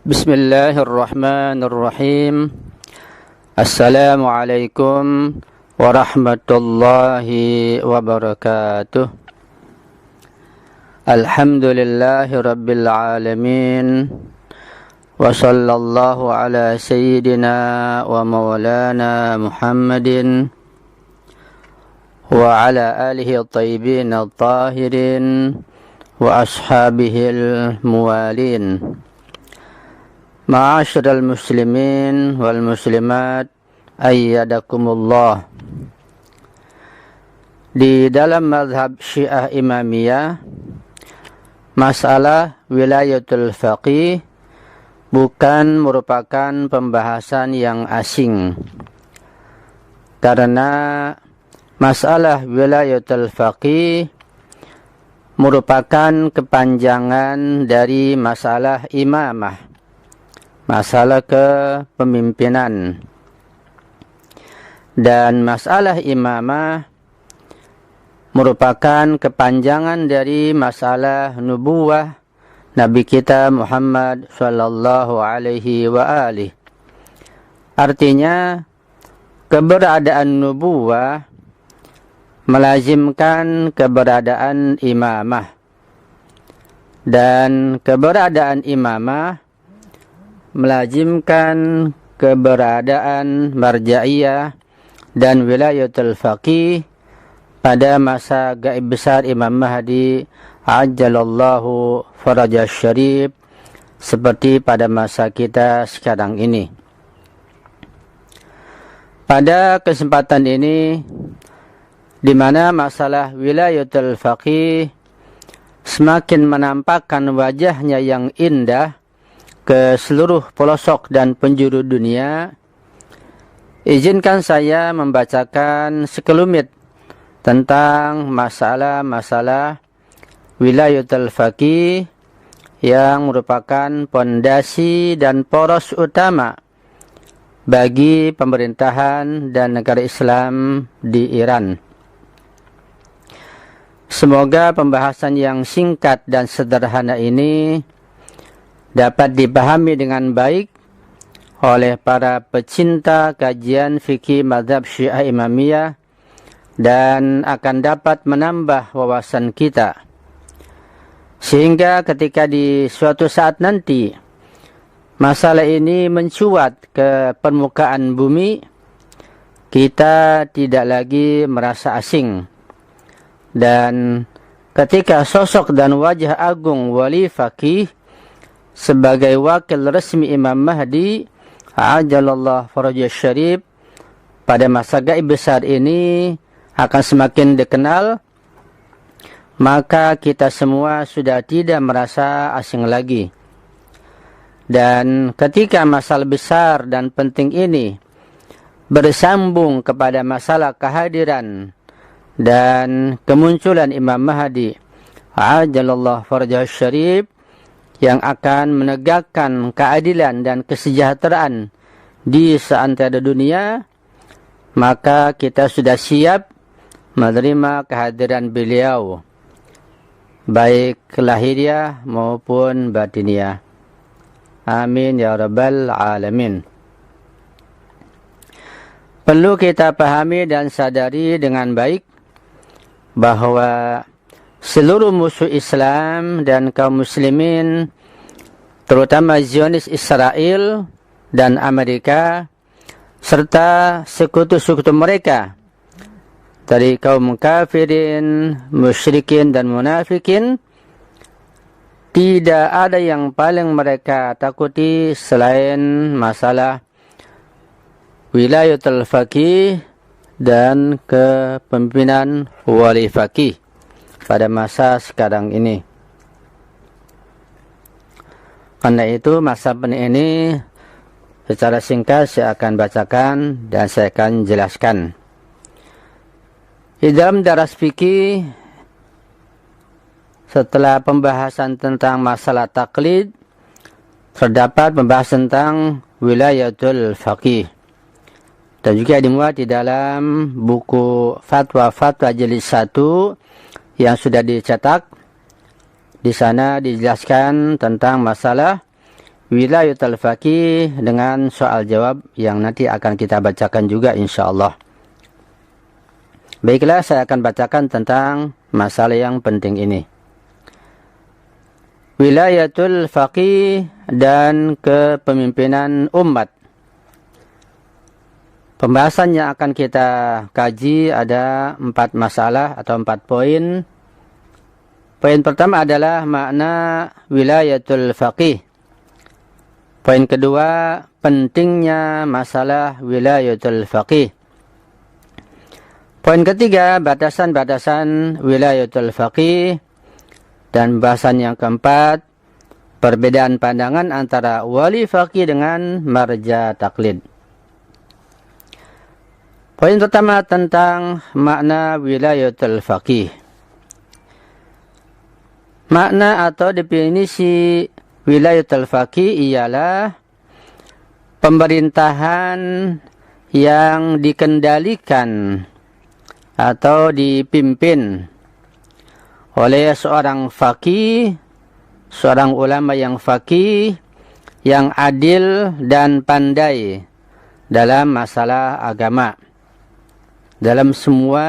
Bismillahirrahmanirrahim. Assalamualaikum warahmatullahi wabarakatuh. Alhamdulillahi rabbil alamin. Wa sallallahu ala sayyidina wa maulana Muhammadin wa ala alihi at-tayyibin at-tahirin wa ashabihil muwalin. Ma'asyiral muslimin wal muslimat ayyadakumullah. Di dalam mazhab Syiah Imamiyah, masalah wilayatul faqih bukan merupakan pembahasan yang asing, karena masalah wilayatul faqih merupakan kepanjangan dari masalah imamah, masalah kepemimpinan. Dan masalah imamah merupakan kepanjangan dari masalah nubuwah Nabi kita Muhammad sallallahu alaihi wa alihi. Artinya, keberadaan nubuwah melazimkan keberadaan imamah, dan keberadaan imamah melazimkan keberadaan marja'iyah dan wilayatul faqih pada masa gaib besar Imam Mahdi ajjalallahu farajah syarif, seperti pada masa kita sekarang ini. Pada kesempatan ini, di mana masalah wilayatul faqih semakin menampakkan wajahnya yang indah ke seluruh pelosok dan penjuru dunia, izinkan saya membacakan sekelumit tentang masalah-masalah wilayatul faqih yang merupakan pondasi dan poros utama bagi pemerintahan dan negara Islam di Iran. Semoga pembahasan yang singkat dan sederhana ini dapat dipahami dengan baik oleh para pecinta kajian fikih mazhab Syiah Imamiyah dan akan dapat menambah wawasan kita, sehingga ketika di suatu saat nanti masalah ini mencuat ke permukaan bumi, kita tidak lagi merasa asing. Dan ketika sosok dan wajah agung wali faqih sebagai wakil resmi Imam Mahdi ajallallah farajah syarif pada masa gaib besar ini akan semakin dikenal, maka kita semua sudah tidak merasa asing lagi. Dan ketika masalah besar dan penting ini bersambung kepada masalah kehadiran dan kemunculan Imam Mahdi ajallallah farajah syarif yang akan menegakkan keadilan dan kesejahteraan di seantero dunia, maka kita sudah siap menerima kehadiran beliau, baik lahiriah maupun batiniah. Amin ya rabbal alamin. Perlu kita pahami dan sadari dengan baik bahwa seluruh musuh Islam dan kaum muslimin, terutama Zionis Israel dan Amerika, serta sekutu-sekutu mereka dari kaum kafirin, musyrikin dan munafikin, tidak ada yang paling mereka takuti selain masalah wilayatul faqih dan kepemimpinan wali faqih pada masa sekarang ini. Karena itu masalah ini secara singkat saya akan bacakan dan saya akan jelaskan. Di dalam daras fikih, setelah pembahasan tentang masalah taklid, terdapat pembahasan tentang wilayatul faqih. Dan juga dimuat di dalam buku fatwa-fatwa jilid 1 yang sudah dicetak. Di sana dijelaskan tentang masalah wilayatul faqih dengan soal jawab yang nanti akan kita bacakan juga insyaallah. Baiklah, saya akan bacakan tentang masalah yang penting ini. Wilayatul faqih dan kepemimpinan umat. Pembahasan yang akan kita kaji ada 4 masalah atau 4 poin. Poin pertama adalah makna wilayatul faqih. Poin kedua, pentingnya masalah wilayatul faqih. Poin ketiga, batasan-batasan wilayatul faqih. Dan bahasan yang keempat, perbedaan pandangan antara wali faqih dengan marja taklid. Poin pertama tentang makna wilayatul faqih. Makna atau definisi wilayatul faqih ialah pemerintahan yang dikendalikan atau dipimpin oleh seorang faqih, seorang ulama yang faqih, yang adil dan pandai dalam masalah agama, dalam semua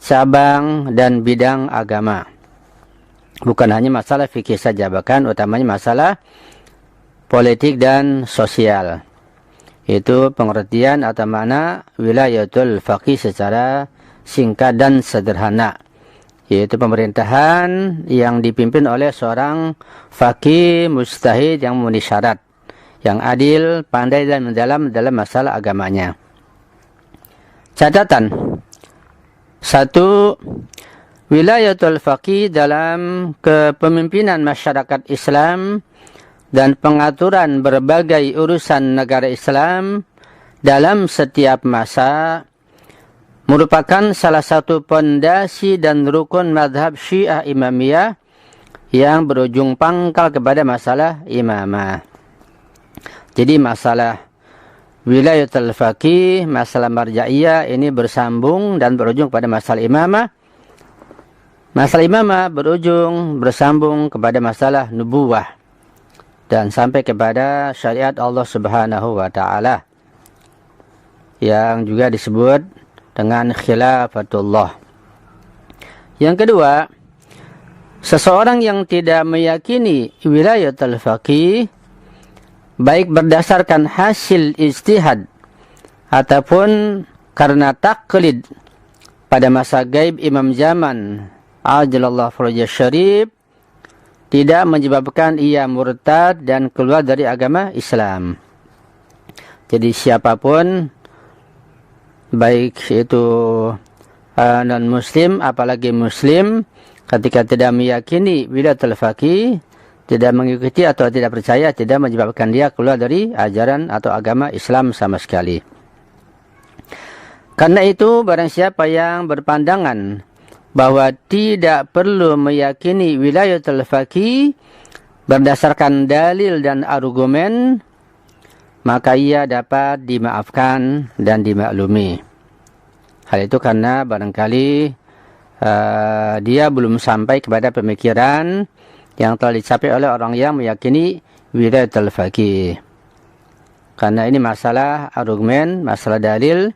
cabang dan bidang agama. Bukan hanya masalah fikih saja, bahkan utamanya masalah politik dan sosial. Itu pengertian atau makna wilayatul faqih secara singkat dan sederhana. Yaitu pemerintahan yang dipimpin oleh seorang faqih mujtahid yang memenuhi syarat, yang adil, pandai dan mendalam dalam masalah agamanya. Catatan. 1. Wilayatul faqih dalam kepemimpinan masyarakat Islam dan pengaturan berbagai urusan negara Islam dalam setiap masa merupakan salah satu pondasi dan rukun mazhab Syiah Imamiyah yang berujung pangkal kepada masalah imamah. Jadi masalah wilayatul faqih, masalah marja'iyah ini bersambung dan berujung pada masalah imamah. Masalah imamah berujung bersambung kepada masalah nubuwah dan sampai kepada syariat Allah Subhanahu wa taala yang juga disebut dengan khilafatullah. Yang kedua, seseorang yang tidak meyakini wilayatul faqih baik berdasarkan hasil ijtihad ataupun karena taklid pada masa gaib imam zaman ajalallahu farajah syarif, tidak menyebabkan ia murtad dan keluar dari agama Islam. Jadi siapapun, baik itu non-muslim apalagi muslim, ketika tidak meyakini wilayatul faqih, tidak mengikuti atau tidak percaya, tidak menyebabkan dia keluar dari ajaran atau agama Islam sama sekali. Karena itu, barang siapa yang berpandangan bahwa tidak perlu meyakini wilayatul faqih berdasarkan dalil dan argumen, maka ia dapat dimaafkan dan dimaklumi. Hal itu karena barangkali dia belum sampai kepada pemikiran yang telah dicapai oleh orang yang meyakini wilayatul faqih. Karena ini masalah argumen, masalah dalil,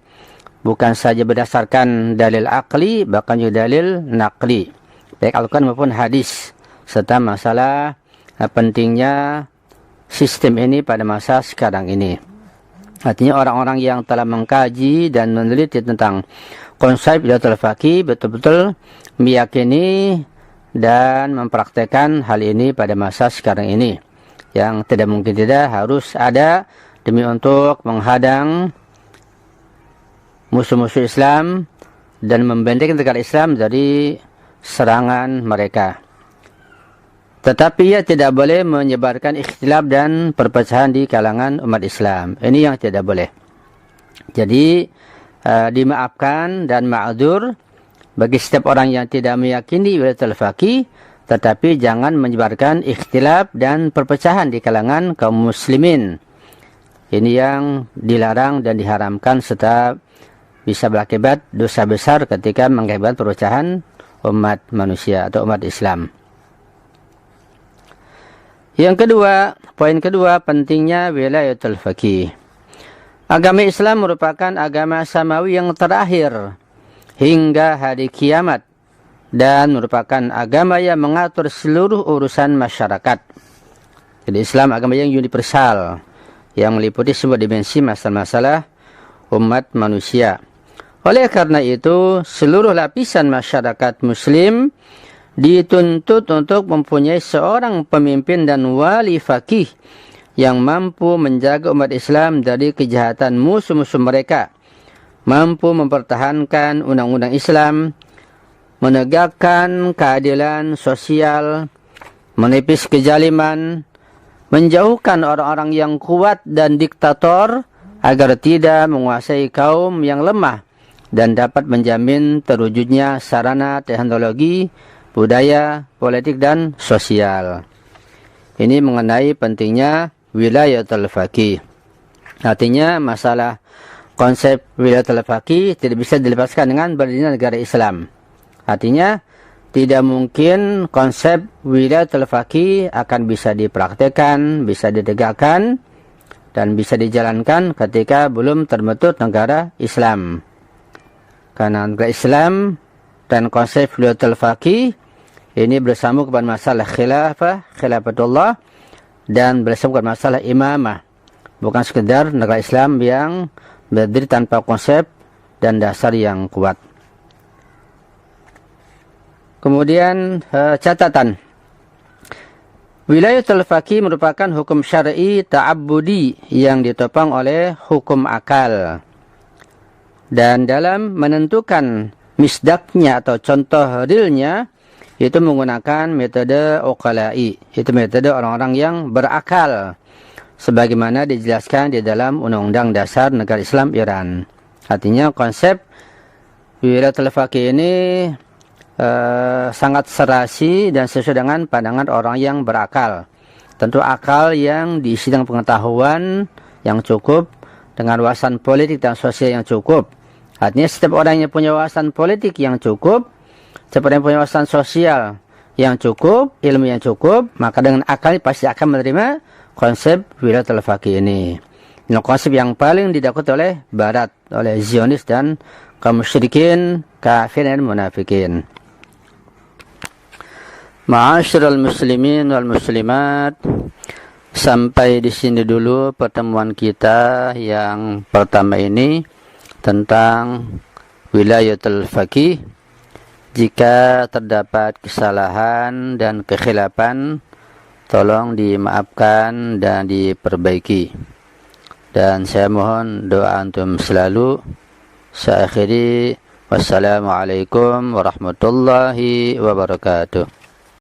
bukan saja berdasarkan dalil akli, bahkan juga dalil naqli, baik Al-Quran maupun hadis, serta masalah pentingnya sistem ini pada masa sekarang ini. Artinya orang-orang yang telah mengkaji dan meneliti tentang konsep wilayatul faqih betul-betul meyakini dan mempraktekkan hal ini pada masa sekarang ini, yang tidak mungkin tidak harus ada demi untuk menghadang musuh-musuh Islam dan membentengi negara Islam dari serangan mereka. Tetapi ia tidak boleh menyebarkan ikhtilaf dan perpecahan di kalangan umat Islam. Ini yang tidak boleh. Jadi dimaafkan dan ma'dzur bagi setiap orang yang tidak meyakini wilayatul faqih, tetapi jangan menyebarkan ikhtilaf dan perpecahan di kalangan kaum muslimin. Ini yang dilarang dan diharamkan serta bisa berakibat dosa besar ketika mengakibatkan perpecahan umat manusia atau umat Islam. Yang kedua, Poin kedua, pentingnya wilayatul faqih. Agama Islam merupakan agama samawi yang terakhir hingga hari kiamat dan merupakan agama yang mengatur seluruh urusan masyarakat. Jadi Islam agama yang universal yang meliputi semua dimensi masalah-masalah umat manusia. Oleh karena itu, seluruh lapisan masyarakat muslim dituntut untuk mempunyai seorang pemimpin dan wali faqih yang mampu menjaga umat Islam dari kejahatan musuh-musuh mereka, mampu mempertahankan undang-undang Islam, menegakkan keadilan sosial, menepis kezaliman, menjauhkan orang-orang yang kuat dan diktator agar tidak menguasai kaum yang lemah dan dapat menjamin terwujudnya sarana teknologi, budaya, politik, dan sosial. Ini mengenai pentingnya wilayatul faqih. Artinya masalah konsep wilayatul faqih tidak bisa dilepaskan dengan berdirinya negara Islam. Artinya tidak mungkin konsep wilayatul faqih akan bisa dipraktekkan, bisa ditegakkan, dan bisa dijalankan ketika belum terbentuk negara Islam. Karena negara Islam dan konsep wilayatul faqih ini bersambung kepada masalah khilafatullah, dan bersambung kepada masalah imamah. Bukan sekedar negara Islam yang berdiri tanpa konsep dan dasar yang kuat. Kemudian catatan. Wilayatul faqih merupakan hukum syar'i ta'abbudi yang ditopang oleh hukum akal. Dan dalam menentukan misdaknya atau contoh realnya, itu menggunakan metode uqala'i, itu metode orang-orang yang berakal, sebagaimana dijelaskan di dalam Undang-Undang Dasar Negara Islam Iran. Artinya konsep wilayatul faqih ini sangat serasi dan sesuai dengan pandangan orang yang berakal. Tentu akal yang diisi dengan pengetahuan yang cukup, dengan wawasan politik dan sosial yang cukup. Artinya setiap orang yang punya wawasan politik yang cukup, seperti yang punya wawasan sosial yang cukup, ilmu yang cukup, maka dengan akal pasti akan menerima konsep wilayatul faqih ini. Ini konsep yang paling didakut oleh Barat, oleh Zionis dan kaum musyrikin, kafir dan munafikin. Ma'asyiral muslimin wal muslimat, sampai di sini dulu pertemuan kita yang pertama ini tentang wilayatul faqih. Jika terdapat kesalahan dan kekhilafan, tolong dimaafkan dan diperbaiki. Dan saya mohon doa antum selalu. Saya akhiri, wassalamualaikum warahmatullahi wabarakatuh.